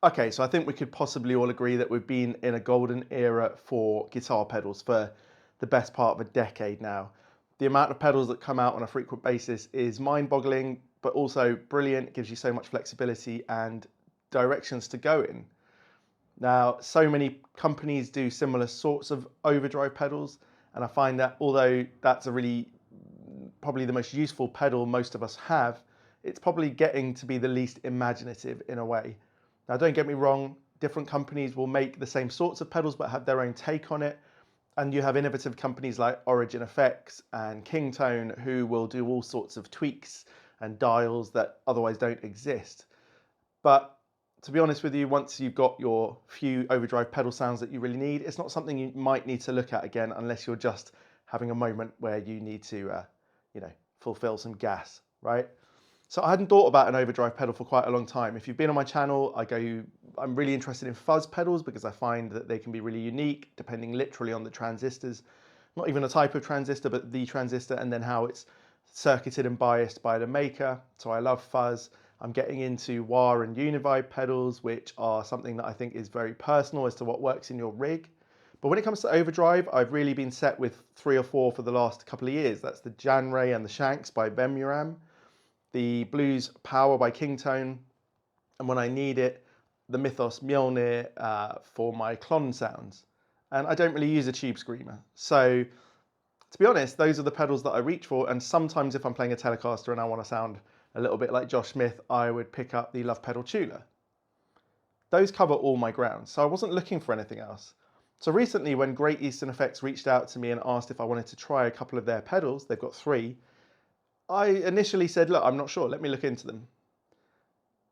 Okay, so I think we could possibly all agree that we've been in a golden era for guitar pedals for the best part of a decade now. The amount of pedals that come out on a frequent basis is mind-boggling, but also brilliant. It gives you so much flexibility and directions to go in. Now, so many companies do similar sorts of overdrive pedals, and I find that although that's probably the most useful pedal most of us have, it's probably getting to be the least imaginative in a way. Now, don't get me wrong, different companies will make the same sorts of pedals but have their own take on it. And you have innovative companies like Origin Effects and Kingtone who will do all sorts of tweaks and dials that otherwise don't exist. But to be honest with you, once you've got your few overdrive pedal sounds that you really need, it's not something you might need to look at again unless you're just having a moment where you need to, fulfill some gas, right? So I hadn't thought about an overdrive pedal for quite a long time. If you've been on my channel, I'm really interested in fuzz pedals because I find that they can be really unique depending literally on the transistors. Not even a type of transistor, but the transistor and then how it's circuited and biased by the maker. So I love fuzz. I'm getting into wah and univibe pedals, which are something that I think is very personal as to what works in your rig. But when it comes to overdrive, I've really been set with 3 or 4 for the last couple of years. That's the Jan Ray and the Shanks by Bemuram, the Blues Power by Kingtone, and when I need it, the Mythos Mjolnir for my clon sounds. And I don't really use a tube screamer. So to be honest, those are the pedals that I reach for. And sometimes if I'm playing a Telecaster and I want to sound a little bit like Josh Smith, I would pick up the Love Pedal Tuner. Those cover all my ground, so I wasn't looking for anything else. So recently when Great Eastern Effects reached out to me and asked if I wanted to try a couple of their pedals, they've got 3, I initially said, look, I'm not sure, let me look into them.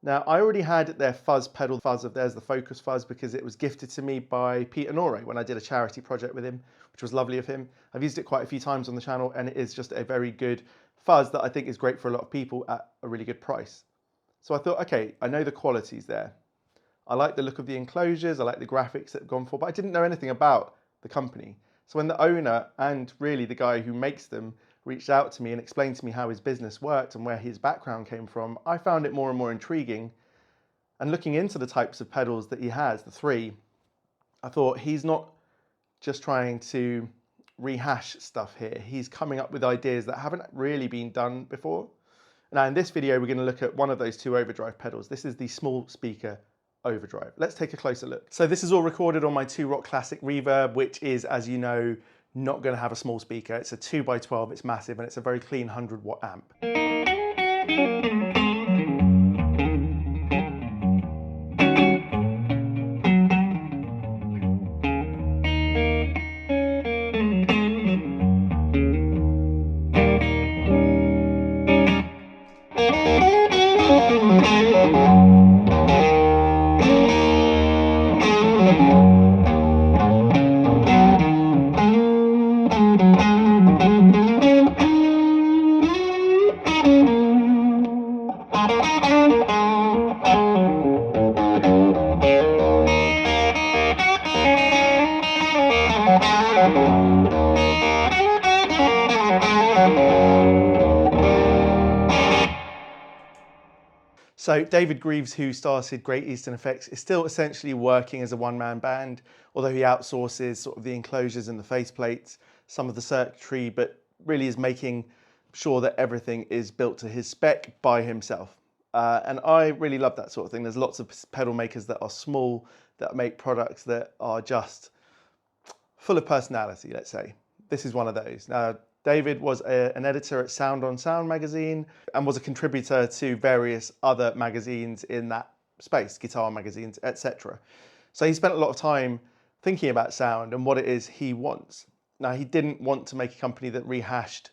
Now, I already had their fuzz pedal, fuzz of theirs, the Focus Fuzz, because it was gifted to me by Peter Norrie when I did a charity project with him, which was lovely of him. I've used it quite a few times on the channel, and it is just a very good fuzz that I think is great for a lot of people at a really good price. So I thought, okay, I know the quality's there. I like the look of the enclosures, I like the graphics that have gone for, but I didn't know anything about the company. So when the owner and really the guy who makes them reached out to me and explained to me how his business worked and where his background came from, I found it more and more intriguing. And looking into the types of pedals that he has, the 3, I thought he's not just trying to rehash stuff here. He's coming up with ideas that haven't really been done before. Now in this video, we're going to look at one of those 2 overdrive pedals. This is the small speaker overdrive. Let's take a closer look. So this is all recorded on my 2 Rock Classic Reverb, which is, as you know, not going to have a small speaker. It's a 2x12, it's massive, and it's a very clean 100-watt amp. So David Greeves, who started Great Eastern Effects, is still essentially working as a one-man band, although he outsources sort of the enclosures and the faceplates, some of the circuitry, but really is making sure that everything is built to his spec by himself. And I really love that sort of thing. There's lots of pedal makers that are small, that make products that are just full of personality, let's say. This is one of those. Now, David was an editor at Sound on Sound magazine and was a contributor to various other magazines in that space, guitar magazines, etc. So he spent a lot of time thinking about sound and what it is he wants. Now, he didn't want to make a company that rehashed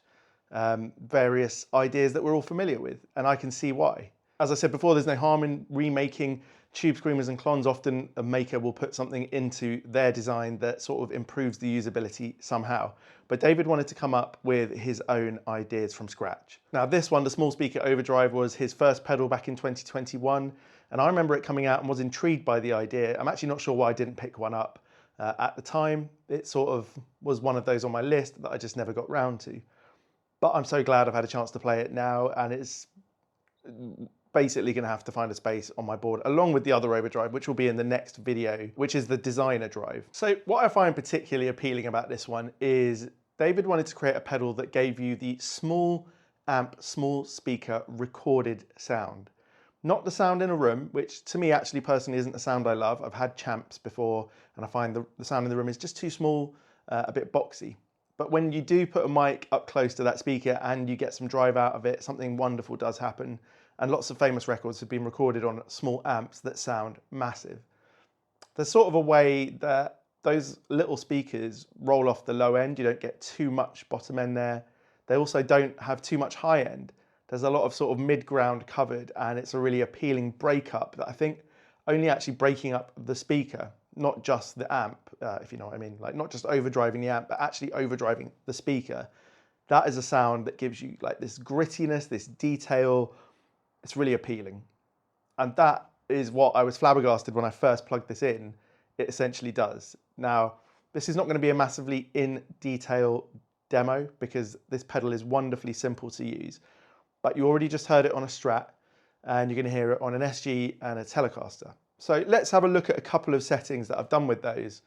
various ideas that we're all familiar with, and I can see why. As I said before, there's no harm in remaking tube screamers and clones. Often a maker will put something into their design that sort of improves the usability somehow. But David wanted to come up with his own ideas from scratch. Now this one, the small speaker Overdrive, was his first pedal back in 2021. And I remember it coming out and was intrigued by the idea. I'm actually not sure why I didn't pick one up at the time. It sort of was one of those on my list that I just never got round to. But I'm so glad I've had a chance to play it now, and it's basically going to have to find a space on my board along with the other Overdrive, which will be in the next video, which is the designer drive. So what I find particularly appealing about this one is David wanted to create a pedal that gave you the small amp, small speaker recorded sound. Not the sound in a room, which to me actually personally isn't a sound I love. I've had champs before and I find the sound in the room is just too small, a bit boxy. But when you do put a mic up close to that speaker and you get some drive out of it, something wonderful does happen. And lots of famous records have been recorded on small amps that sound massive. There's sort of a way that those little speakers roll off the low end. You don't get too much bottom end there. They also don't have too much high end. There's a lot of sort of mid-ground covered, and it's a really appealing breakup that I think only actually breaking up the speaker, not just the amp, if you know what I mean, like not just overdriving the amp, but actually overdriving the speaker. That is a sound that gives you like this grittiness, this detail. It's really appealing. And that is what I was flabbergasted when I first plugged this in. It essentially does. Now, this is not going to be a massively in detail demo because this pedal is wonderfully simple to use. But you already just heard it on a Strat, and you're going to hear it on an SG and a Telecaster. So let's have a look at a couple of settings that I've done with those,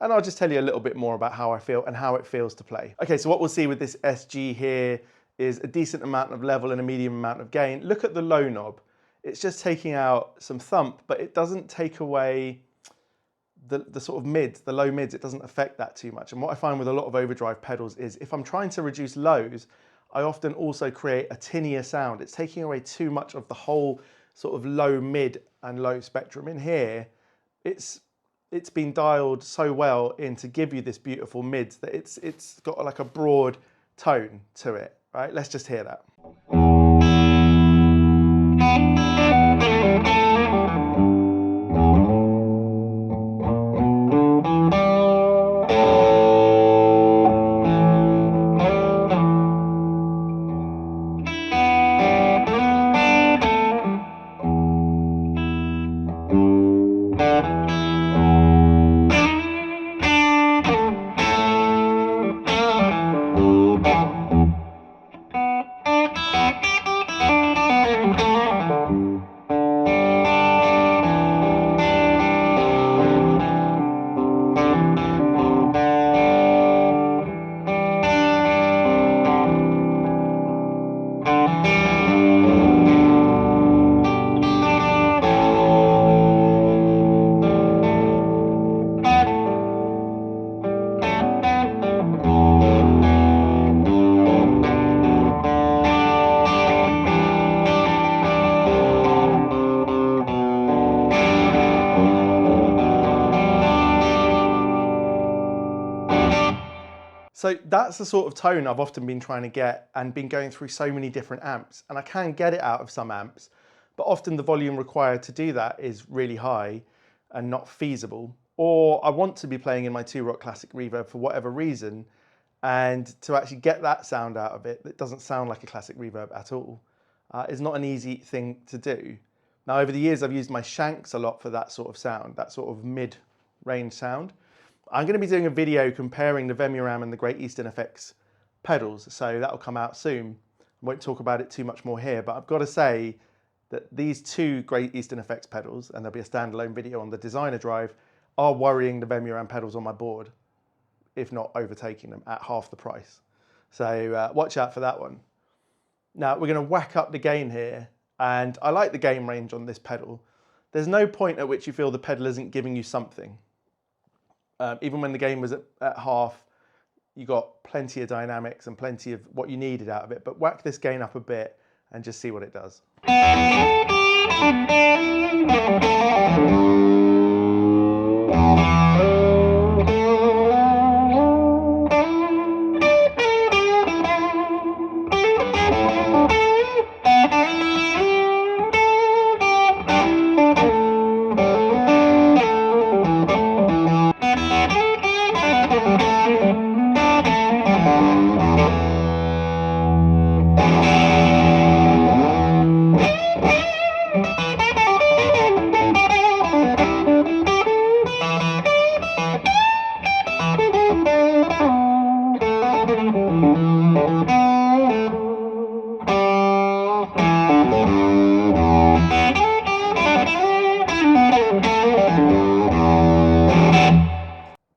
and I'll just tell you a little bit more about how I feel and how it feels to play. Okay, so what we'll see with this SG here is a decent amount of level and a medium amount of gain. Look at the low knob. It's just taking out some thump, but it doesn't take away the sort of mids, the low mids. It doesn't affect that too much. And what I find with a lot of overdrive pedals is if I'm trying to reduce lows, I often also create a tinnier sound. It's taking away too much of the whole sort of low, mid and low spectrum. In here, it's been dialed so well in to give you this beautiful mids that it's got like a broad tone to it, right? Let's just hear that. So that's the sort of tone I've often been trying to get and been going through so many different amps, and I can get it out of some amps, but often the volume required to do that is really high and not feasible. Or I want to be playing in my 2-Rock Classic Reverb for whatever reason, and to actually get that sound out of it that doesn't sound like a classic reverb at all is not an easy thing to do. Now over the years I've used my shanks a lot for that sort of sound, that sort of mid-range sound. I'm going to be doing a video comparing the Vemuram and the Great Eastern Effects pedals, so that'll come out soon. I won't talk about it too much more here, but I've got to say that these two Great Eastern Effects pedals, and there'll be a standalone video on the designer drive, are worrying the Vemuram pedals on my board, if not overtaking them at half the price. So watch out for that one. Now we're going to whack up the gain here, and I like the gain range on this pedal. There's no point at which you feel the pedal isn't giving you something. Even when the gain was at half, you got plenty of dynamics and plenty of what you needed out of it. But whack this gain up a bit and just see what it does.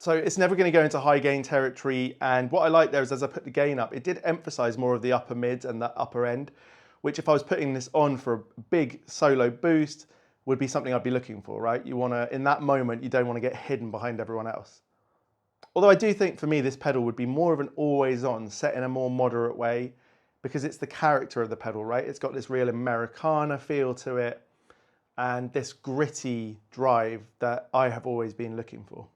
So it's never going to go into high gain territory, and what I like there is as I put the gain up, it did emphasize more of the upper mids and the upper end, which if I was putting this on for a big solo boost would be something I'd be looking for, right? You want to, in that moment, you don't want to get hidden behind everyone else. Although I do think for me this pedal would be more of an always on, set in a more moderate way, because it's the character of the pedal, right? It's got this real Americana feel to it and this gritty drive that I have always been looking for.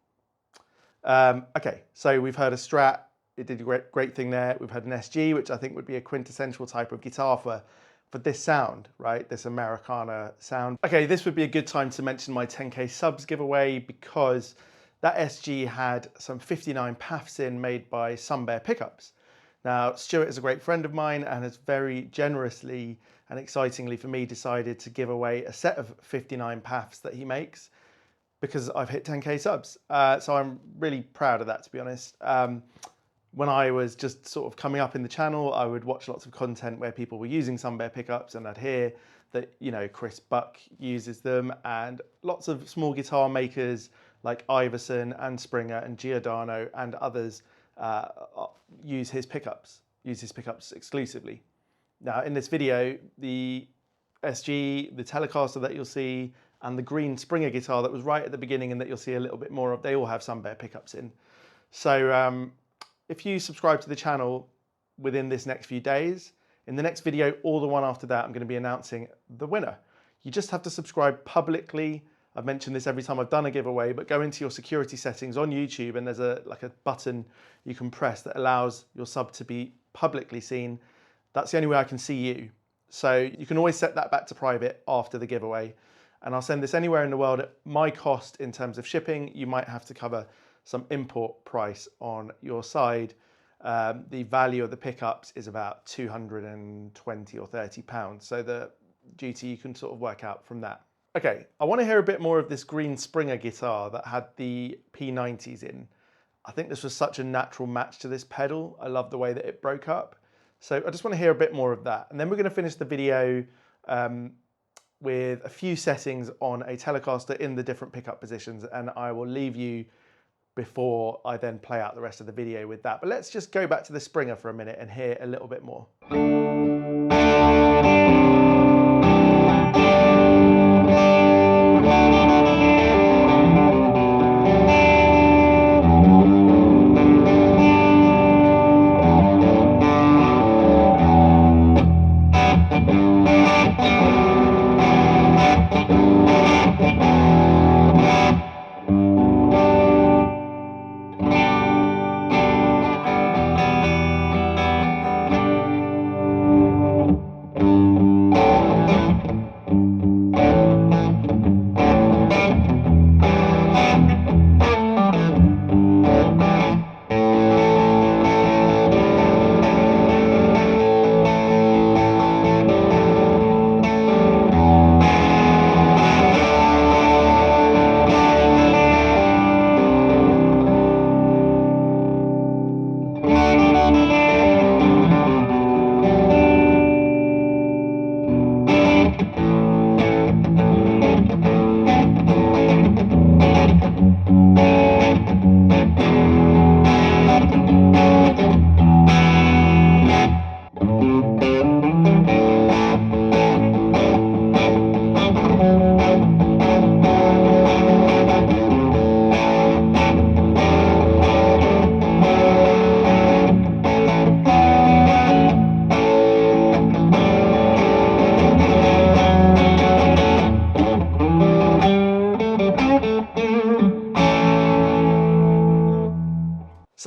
Okay, so we've heard a Strat, it did a great thing there. We've had an SG, which I think would be a quintessential type of guitar for this sound, right? This Americana sound. Okay, this would be a good time to mention my 10K subs giveaway, because that SG had some 59 PAFs in made by Sunbear pickups. Now, Stuart is a great friend of mine and has very generously and excitingly for me decided to give away a set of 59 PAFs that he makes, because I've hit 10K subs. So I'm really proud of that, to be honest. When I was just sort of coming up in the channel, I would watch lots of content where people were using Sunbear pickups, and I'd hear that, you know, Chris Buck uses them, and lots of small guitar makers like Iverson and Springer and Giordano and others use his pickups exclusively. Now in this video, the SG, the Telecaster that you'll see, and the green Springer guitar that was right at the beginning and that you'll see a little bit more of, they all have Sunbear pickups in. So if you subscribe to the channel within this next few days, in the next video or the one after that, I'm going to be announcing the winner. You just have to subscribe publicly. I've mentioned this every time I've done a giveaway, but go into your security settings on YouTube and there's a button you can press that allows your sub to be publicly seen. That's the only way I can see you. So you can always set that back to private after the giveaway. And I'll send this anywhere in the world at my cost in terms of shipping. You might have to cover some import price on your side. The value of the pickups is about 220 or 30 pounds. So the duty you can sort of work out from that. Okay, I want to hear a bit more of this green Springer guitar that had the P90s in. I think this was such a natural match to this pedal. I love the way that it broke up. So I just want to hear a bit more of that. And then we're going to finish the video with a few settings on a Telecaster in the different pickup positions, and I will leave you before I then play out the rest of the video with that. But let's just go back to the Springer for a minute and hear a little bit more.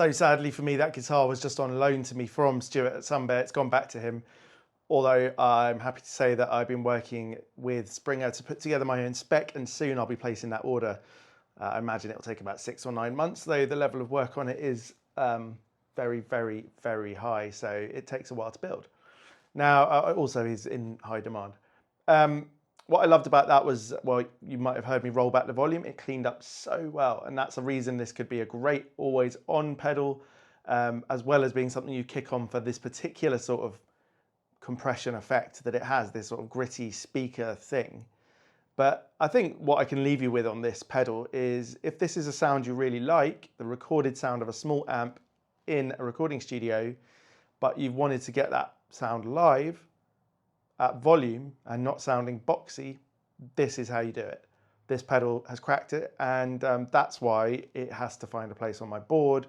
So sadly for me, that guitar was just on loan to me from Stuart at Sunbear. It's gone back to him. Although I'm happy to say that I've been working with Springer to put together my own spec, and soon I'll be placing that order. I imagine it'll take about 6 or 9 months, though the level of work on it is very, very, very high. So it takes a while to build. Now, also he's in high demand. What I loved about that was, well, you might have heard me roll back the volume. It cleaned up so well. And that's a reason this could be a great always on pedal, as well as being something you kick on for this particular sort of compression effect that it has, this sort of gritty speaker thing. But I think what I can leave you with on this pedal is, if this is a sound you really like, the recorded sound of a small amp in a recording studio, but you've wanted to get that sound live at volume and not sounding boxy, this is how you do it. This pedal has cracked it, and that's why it has to find a place on my board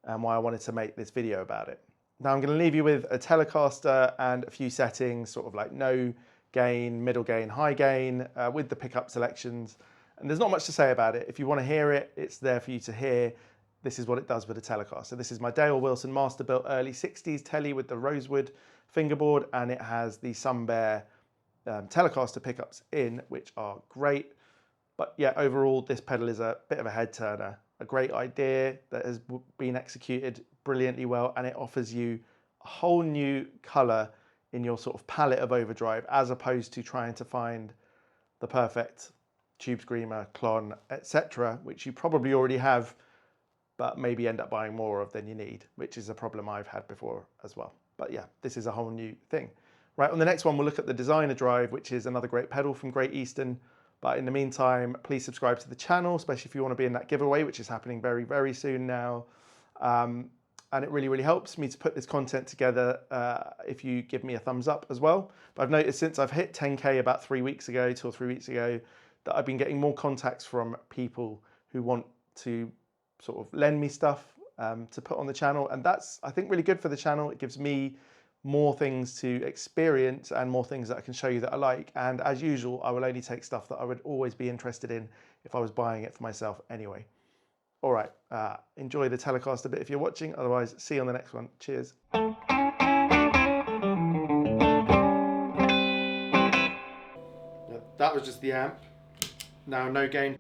and why I wanted to make this video about it. Now I'm going to leave you with a Telecaster and a few settings, sort of like no gain, middle gain, high gain, with the pickup selections. And there's not much to say about it. If you want to hear it, it's there for you to hear. This is what it does with a Telecaster. This is my Dale Wilson Masterbuilt early 60s Tele with the rosewood fingerboard, and it has the Sunbear Telecaster pickups in, which are great. But yeah, overall, this pedal is a bit of a head turner, a great idea that has been executed brilliantly well, and it offers you a whole new color in your sort of palette of overdrive, as opposed to trying to find the perfect tube screamer, clon, etc., which you probably already have, but maybe end up buying more of than you need, which is a problem I've had before as well. But yeah, this is a whole new thing. Right, on the next one, we'll look at the Designer Drive, which is another great pedal from Great Eastern. But in the meantime, please subscribe to the channel, especially if you want to be in that giveaway, which is happening very, very soon now. And it really, really helps me to put this content together if you give me a thumbs up as well. But I've noticed since I've hit 10K about 2 or 3 weeks ago, that I've been getting more contacts from people who want to sort of lend me stuff to put on the channel. And that's, I think, really good for the channel. It gives me more things to experience and more things that I can show you that I like. And as usual, I will only take stuff that I would always be interested in if I was buying it for myself anyway. All right, enjoy the Telecaster bit if you're watching. Otherwise, see you on the next one. Cheers. That was just the amp. Now no gain.